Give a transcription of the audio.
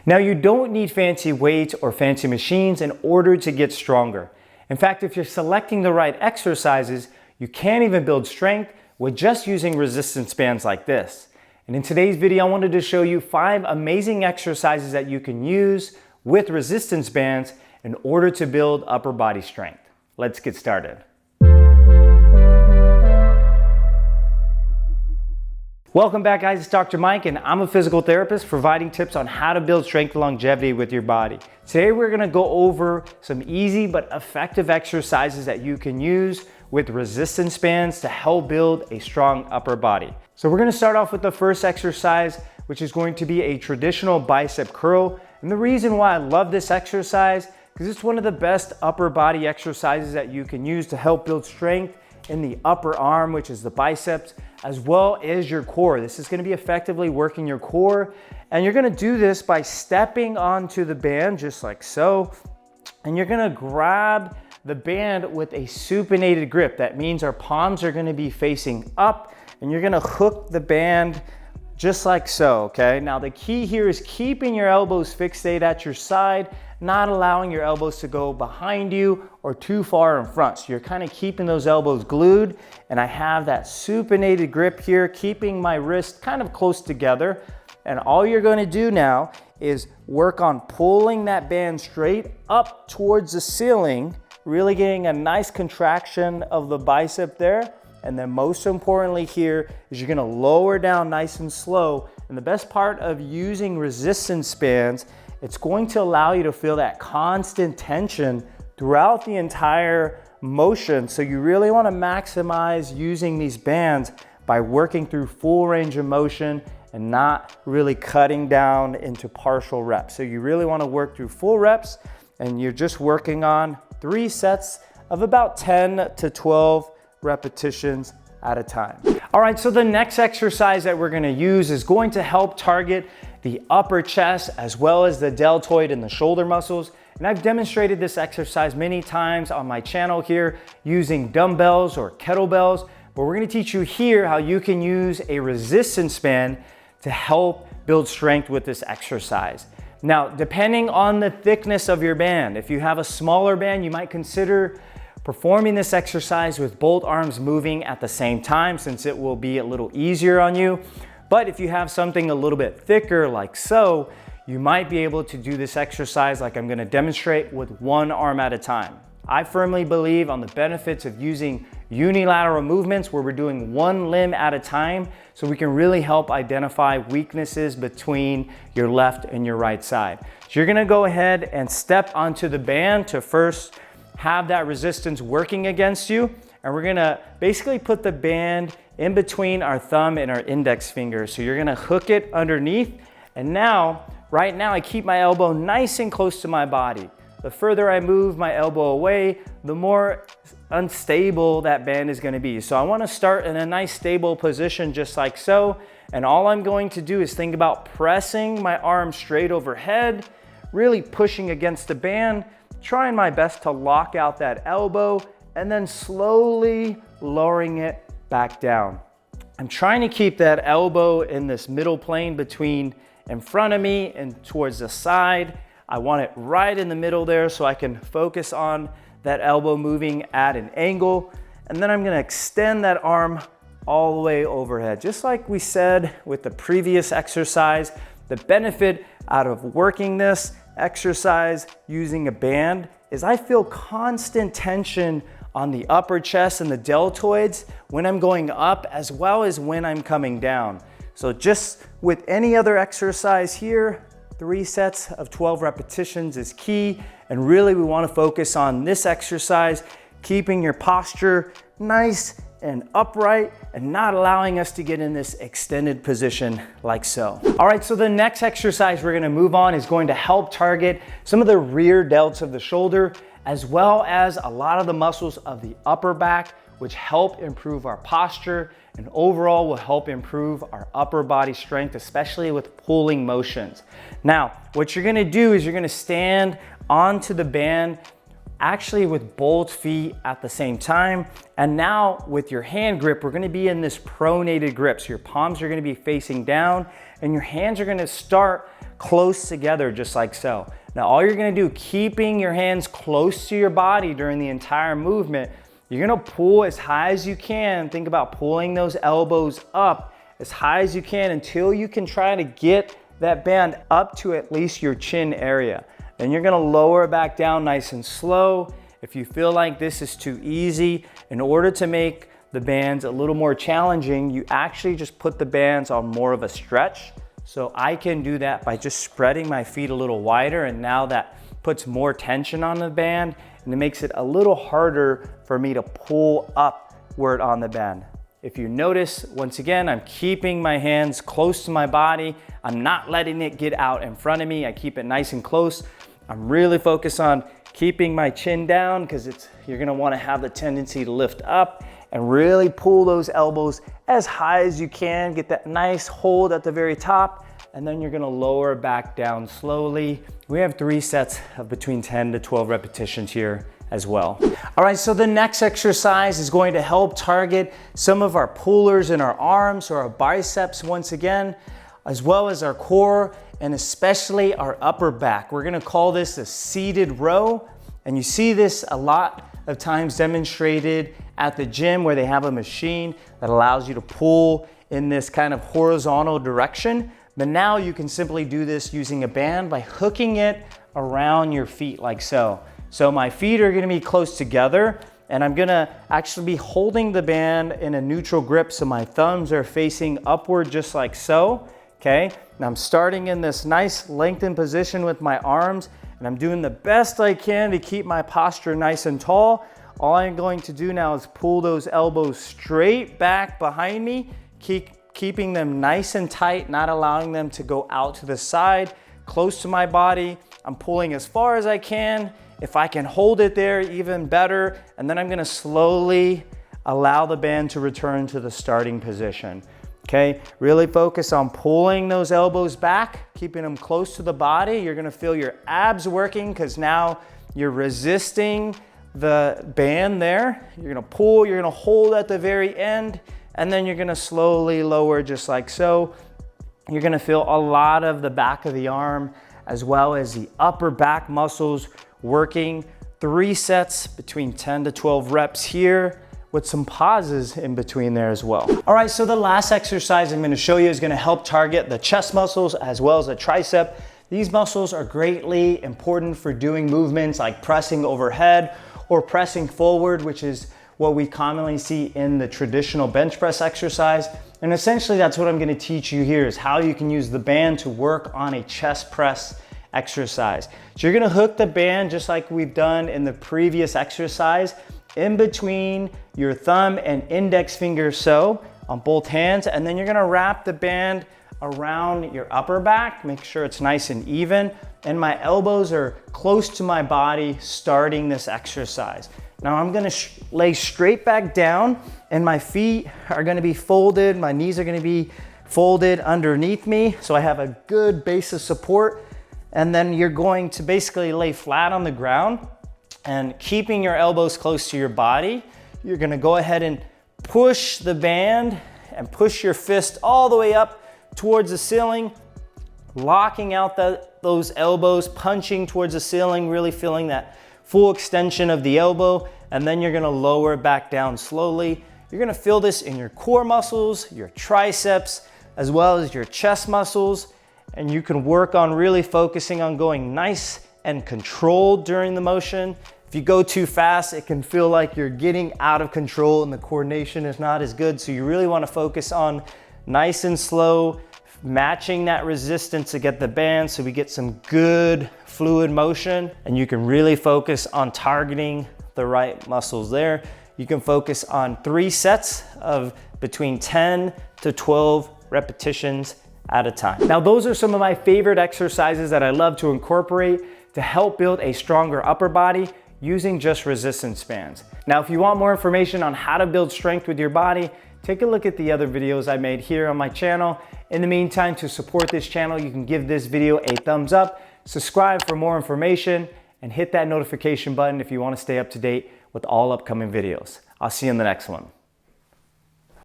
Now, you don't need fancy weights or fancy machines in order to get stronger. In fact, if you're selecting the right exercises, you can even build strength with just using resistance bands like this. And in today's video, I wanted to show you 5 amazing exercises that you can use with resistance bands in order to build upper body strength. Let's get started. Welcome back, guys. It's Dr. Mike, and I'm a physical therapist providing tips on how to build strength and longevity with your body. Today, we're gonna go over some easy but effective exercises that you can use with resistance bands to help build a strong upper body. So we're gonna start off with the first exercise, which is going to be a traditional bicep curl. And the reason why I love this exercise, because it's one of the best upper body exercises that you can use to help build strength in the upper arm, which is the biceps, as well as your core. This is gonna be effectively working your core. And you're gonna do this by stepping onto the band, just like so. And you're gonna grab the band with a supinated grip. That means our palms are gonna be facing up, and you're gonna hook the band just like so, okay? Now the key here is keeping your elbows fixated at your side, not allowing your elbows to go behind you or too far in front. So you're kind of keeping those elbows glued, and I have that supinated grip here, keeping my wrist kind of close together. And all you're gonna do now is work on pulling that band straight up towards the ceiling, really getting a nice contraction of the bicep there. And then most importantly here is you're gonna lower down nice and slow. And the best part of using resistance bands, it's going to allow you to feel that constant tension throughout the entire motion. So you really wanna maximize using these bands by working through full range of motion and not really cutting down into partial reps. So you really wanna work through full reps, and you're just working on 3 sets of about 10 to 12 repetitions at a time. All right, so the next exercise that we're gonna use is going to help target the upper chest as well as the deltoid and the shoulder muscles. And I've demonstrated this exercise many times on my channel here using dumbbells or kettlebells, but we're gonna teach you here how you can use a resistance band to help build strength with this exercise. Now, depending on the thickness of your band, if you have a smaller band, you might consider performing this exercise with both arms moving at the same time, since it will be a little easier on you. But if you have something a little bit thicker like so, you might be able to do this exercise like I'm gonna demonstrate with one arm at a time. I firmly believe on the benefits of using unilateral movements where we're doing one limb at a time, so we can really help identify weaknesses between your left and your right side. So you're gonna go ahead and step onto the band to first have that resistance working against you. And we're gonna basically put the band in between our thumb and our index finger. So you're gonna hook it underneath. And now, right now, I keep my elbow nice and close to my body. The further I move my elbow away, the more unstable that band is gonna be. So I wanna start in a nice stable position just like so. And all I'm going to do is think about pressing my arm straight overhead, really pushing against the band, trying my best to lock out that elbow, and then slowly lowering it back down. I'm trying to keep that elbow in this middle plane between in front of me and towards the side. I want it right in the middle there so I can focus on that elbow moving at an angle. And then I'm gonna extend that arm all the way overhead. Just like we said with the previous exercise, the benefit out of working this exercise using a band is I feel constant tension on the upper chest and the deltoids when I'm going up as well as when I'm coming down. So just with any other exercise here, 3 sets of 12 repetitions is key. And really we want to focus on this exercise, keeping your posture nice and upright and not allowing us to get in this extended position like so. All right, so the next exercise we're gonna move on is going to help target some of the rear delts of the shoulder, as well as a lot of the muscles of the upper back, which help improve our posture and overall will help improve our upper body strength, especially with pulling motions. Now, what you're gonna do is you're gonna stand onto the band actually with both feet at the same time. And now with your hand grip, we're gonna be in this pronated grip. So your palms are gonna be facing down and your hands are gonna start close together just like so. Now all you're gonna do, keeping your hands close to your body during the entire movement, you're gonna pull as high as you can. Think about pulling those elbows up as high as you can until you can try to get that band up to at least your chin area. Then you're gonna lower it back down nice and slow. If you feel like this is too easy, in order to make the bands a little more challenging, you actually just put the bands on more of a stretch. So I can do that by just spreading my feet a little wider, and now that puts more tension on the band and it makes it a little harder for me to pull upward on the band. If you notice, once again, I'm keeping my hands close to my body. I'm not letting it get out in front of me. I keep it nice and close. I'm really focused on keeping my chin down because you're gonna wanna have the tendency to lift up and really pull those elbows as high as you can. Get that nice hold at the very top, and then you're gonna lower back down slowly. We have 3 sets of between 10 to 12 repetitions here as well. All right, so the next exercise is going to help target some of our pullers in our arms or our biceps once again, as well as our core and especially our upper back. We're gonna call this a seated row, and you see this a lot of times demonstrated at the gym where they have a machine that allows you to pull in this kind of horizontal direction. But now you can simply do this using a band by hooking it around your feet like so. So my feet are gonna be close together, and I'm gonna actually be holding the band in a neutral grip so my thumbs are facing upward just like so, okay? Now I'm starting in this nice lengthened position with my arms, and I'm doing the best I can to keep my posture nice and tall. All I'm going to do now is pull those elbows straight back behind me, keeping them nice and tight, not allowing them to go out to the side, close to my body. I'm pulling as far as I can. If I can hold it there, even better. And then I'm gonna slowly allow the band to return to the starting position. Okay, really focus on pulling those elbows back, keeping them close to the body. You're gonna feel your abs working because now you're resisting the band there. You're gonna pull, you're gonna hold at the very end, and then you're gonna slowly lower just like so. You're gonna feel a lot of the back of the arm as well as the upper back muscles working. 3 sets between 10 to 12 reps here with some pauses in between there as well. All right, so the last exercise I'm gonna show you is gonna help target the chest muscles as well as the tricep. These muscles are greatly important for doing movements like pressing overhead or pressing forward, which is what we commonly see in the traditional bench press exercise. And essentially that's what I'm gonna teach you here, is how you can use the band to work on a chest press exercise. So you're gonna hook the band just like we've done in the previous exercise in between your thumb and index finger so on both hands, and then you're gonna wrap the band around your upper back, make sure it's nice and even, and my elbows are close to my body starting this exercise. Now I'm gonna lay straight back down, and my feet are gonna be folded, my knees are gonna be folded underneath me, so I have a good base of support. And then you're going to basically lay flat on the ground, and keeping your elbows close to your body, you're gonna go ahead and push the band and push your fist all the way up towards the ceiling, locking out those elbows, punching towards the ceiling, really feeling that full extension of the elbow, and then you're gonna lower it back down slowly. You're gonna feel this in your core muscles, your triceps, as well as your chest muscles. And you can work on really focusing on going nice and controlled during the motion. If you go too fast, it can feel like you're getting out of control and the coordination is not as good. So you really want to focus on nice and slow, matching that resistance to get the band so we get some good fluid motion, and you can really focus on targeting the right muscles there. You can focus on 3 sets of between 10 to 12 repetitions at a time. Now, those are some of my favorite exercises that I love to incorporate to help build a stronger upper body using just resistance bands. Now, if you want more information on how to build strength with your body, take a look at the other videos I made here on my channel. In the meantime, to support this channel, you can give this video a thumbs up, subscribe for more information, and hit that notification button if you want to stay up to date with all upcoming videos. I'll see you in the next one.